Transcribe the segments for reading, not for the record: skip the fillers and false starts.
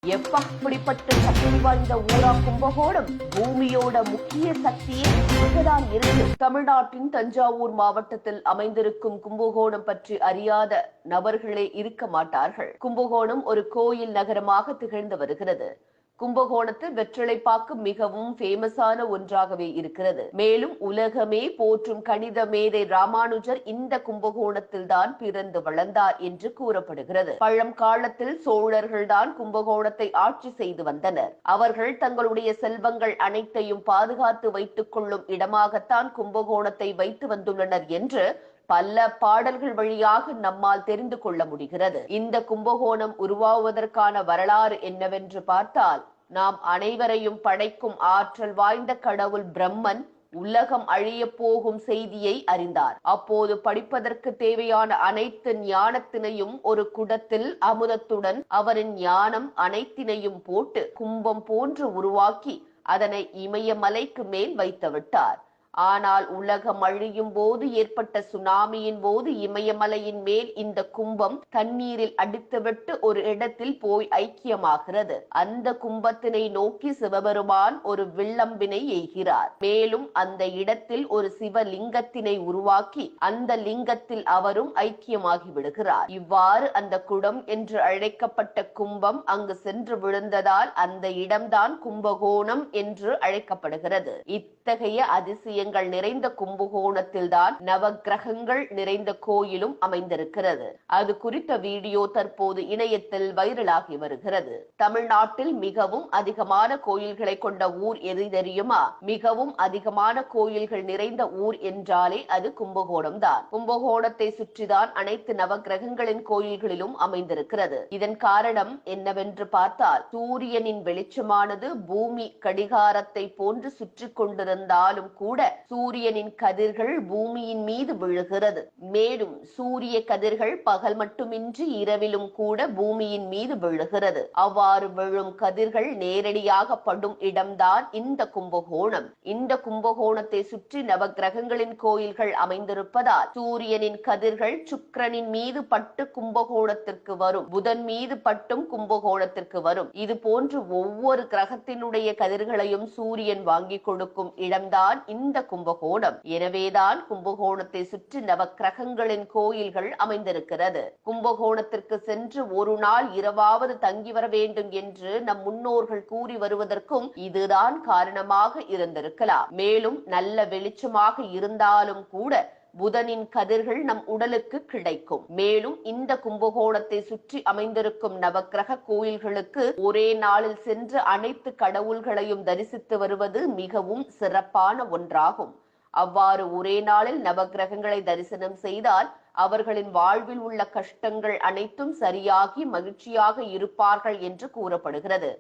எப்படிப்பட்ட சக்தி வாய்ந்த ஊரா கும்பகோணம்? பூமியோட முக்கிய சக்தியே இங்குதான் இருக்கு. தமிழ்நாட்டின் தஞ்சாவூர் மாவட்டத்தில் அமைந்திருக்கும் கும்பகோணம் பற்றி அறியாத நபர்களே இருக்க மாட்டார்கள். கும்பகோணம் ஒரு கோயில் நகரமாக திகழ்ந்து வருகிறது. கும்பகோணத்தில் வெற்றிலைப்பாக்கு மிகவும் ஃபேமஸான ஒன்றாகவே இருக்கிறது. மேலும் உலகமே போற்றும் கணித மேதை ராமானுஜர் இந்த கும்பகோணத்தில் தான் பிறந்து வளர்ந்தார் என்று கூறப்படுகிறது. பழங்காலத்தில் சோழர்கள் தான் கும்பகோணத்தை ஆட்சி செய்து வந்தனர். அவர்கள் தங்களுடைய செல்வங்கள் அனைத்தையும் பாதுகாத்து வைத்துக் கொள்ளும் இடமாகத்தான் கும்பகோணத்தை வைத்து வந்துள்ளனர் என்று பல பாடல்கள் வழியாக நம்மால் தெரிந்து கொள்ள முடிகிறது. இந்த கும்பகோணம் உருவாவதற்கான வரலாறு என்னவென்று பார்த்தால், நாம் அனைவரையும் படைக்கும் ஆற்றல் வாய்ந்த கடவுள் பிரம்மன் உலகம் அழிய போகும் செய்தியை அறிந்தார். அப்போது படிப்பதற்கு தேவையான அனைத்து ஞானத்தினையும் ஒரு குடத்தில் அமுதத்துடன் அவரின் ஞானம் அனைத்தினையும் போட்டு கும்பம் போன்று உருவாக்கி அதனை இமயமலைக்கு மேல் வைத்து விட்டார். ஆனால் உலகம் அழியும் போது ஏற்பட்ட சுனாமியின் போது இமயமலையின் மேல் இந்த கும்பம் தண்ணீரில் அடித்துவிட்டு ஒரு இடத்தில் போய் ஐக்கியமாகிறது. அந்த கும்பத்தினை நோக்கி சிவபெருமான் ஒரு வில்லம்பினை எய்கிறார். மேலும் அந்த இடத்தில் ஒரு சிவலிங்கத்தினை உருவாக்கி அந்த லிங்கத்தில் அவரும் ஐக்கியமாகி விடுகிறார். இவ்வாறு அந்த குடம் என்று அழைக்கப்பட்ட கும்பம் அங்கு சென்று விழுந்ததால் அந்த இடம்தான் கும்பகோணம் என்று அழைக்கப்படுகிறது. இத்தகைய அதிசய நிறைந்த கும்பகோணத்தில் தான் நவக்கிரகங்கள் நிறைந்த கோயிலும் அமைந்திருக்கிறது. அது குறித்த வீடியோ தற்போது இணையத்தில் வைரலாகி வருகிறது. தமிழ்நாட்டில் மிகவும் அதிகமான கோயில்களை கொண்ட ஊர் எது தெரியுமா? மிகவும் அதிகமான கோயில்கள் நிறைந்த ஊர் என்றாலே அது கும்பகோணம் தான். கும்பகோணத்தை சுற்றிதான் அனைத்து நவக்கிரகங்களின் கோயில்களிலும் அமைந்திருக்கிறது. இதன் காரணம் என்னவென்று பார்த்தால், சூரியனின் வெளிச்சமானது பூமி கடிகாரத்தை போன்று சுற்றி கொண்டிருந்தாலும் கூட சூரியனின் கதிர்கள் பூமியின் மீது விழுகிறது. மேலும் சூரிய கதிர்கள் பகல் மட்டுமின்றி இரவிலும் கூட பூமியின் மீது விழுகிறது. அவ்வாறு விழும் கதிர்கள் நேரடியாக படும் இடம்தான் இந்த கும்பகோணம். இந்த கும்பகோணத்தை சுற்றி நவக்கிரகங்களின் கோயில்கள் அமைந்திருப்பதால் சூரியனின் கதிர்கள் சுக்கிரனின் மீது பட்டு கும்பகோணத்திற்கு வரும், புதன் மீது பட்டும் கும்பகோணத்திற்கு வரும். இது போன்று ஒவ்வொரு கிரகத்தினுடைய கதிர்களையும் சூரியன் வாங்கி கொடுக்கும் இடம்தான் இந்த கும்பகோணம். எனவேதான் கும்பகோணத்தை சுற்றி நவக்கிரகங்களின் கோயில்கள் அமைந்திருக்கிறது. கும்பகோணத்திற்கு சென்று ஒரு நாள் இரவாவது தங்கி வர வேண்டும் என்று நம் முன்னோர்கள் கூறி வருவதற்கும் இதுதான் காரணமாக இருந்திருக்கலாம். மேலும் நல்ல வெளிச்சமாக இருந்தாலும் கூட புதனின் கதிர்கள் நம் உடலுக்கு கிடைக்கும். மேலும் இந்த கும்பகோணத்தை சுற்றி அமைந்திருக்கும் நவக்கிரக கோயில்களுக்கு ஒரே நாளில் சென்று அனைத்து கடவுள்களையும் தரிசித்து வருவது மிகவும் சிறப்பான ஒன்றாகும். அவ்வாறு ஒரே நாளில் நவக்கிரகங்களை தரிசனம் செய்தால் அவர்களின் வாழ்வில் உள்ள கஷ்டங்கள் அனைத்தும் சரியாகி மகிழ்ச்சியாக இருப்பார்கள் என்று கூறப்படுகிறது.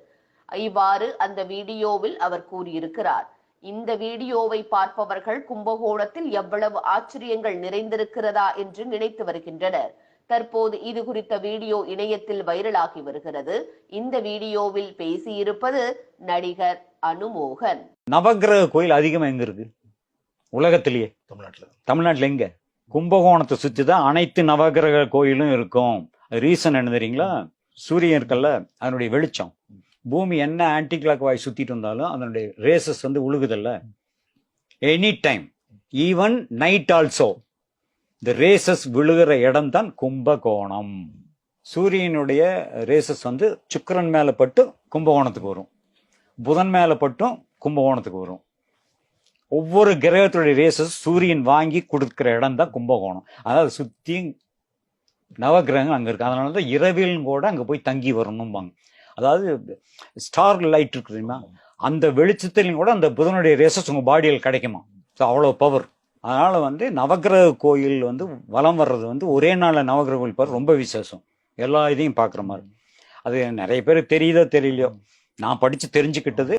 இவ்வாறு அந்த வீடியோவில் அவர் கூறியிருக்கிறார். இந்த வீடியோவை பார்ப்பவர்கள் கும்பகோணத்தில் எவ்வளவு ஆச்சரியங்கள் நிறைந்திருக்கிறதா என்று நினைத்து வருகின்றனர். தற்போது இது குறித்த வீடியோ இணையத்தில் வைரலாகி வருகிறது. இந்த வீடியோவில் பேசியிருப்பது நடிகர் அனுமோகன். நவக்கிரக கோயில் அதிகமா எங்க இருக்கு உலகத்திலேயே? தமிழ்நாட்டுல எங்க? கும்பகோணத்தை சுத்தி தான் அனைத்து நவக்கிரக கோயிலும் இருக்கும். ரீசன் என்ன தெரியுங்களா? சூரியன் இருக்கல்ல, அதனுடைய வெளிச்சம் பூமி என்ன ஆன்டி கிளாக் வாய் சுத்திட்டு இருந்தாலும் அதனுடைய ரேசஸ் உழுகுதல்ல, any time, even night also இந்த ரேசஸ் விழுகிற இடம் தான் கும்பகோணம். சூரியனுடைய ரேசஸ் சுக்கிரன் மேல பட்டு கும்பகோணத்துக்கு வரும், புதன் மேல பட்டும் கும்பகோணத்துக்கு வரும். ஒவ்வொரு கிரகத்துடைய ரேசஸ் சூரியன் வாங்கி கொடுக்கிற இடம் தான் கும்பகோணம். அதாவது சுத்தி நவகிரகங்கள் அங்க இருக்கு. அதனாலதான் இரவிலும் கூட அங்க போய் தங்கி வரணும்பாங்க. அதாவது ஸ்டார் லைட் இருக்கு தெரியுமா, அந்த வெளிச்சத்திலும் கூட அந்த புதனுடைய ரேசஸ் உங்க பாடியில் கிடைக்குமா. அவ்வளவு பவர். அதனால நவகிரக கோயில் வலம் வர்றது ஒரே நாள்ல நவகிரக கோயில் பாரு ரொம்ப விசேஷம். எல்லா இதையும் பாக்குற மாதிரி. அது நிறைய பேருக்கு தெரியுதோ தெரியலையோ, நான் படிச்சு தெரிஞ்சுக்கிட்டது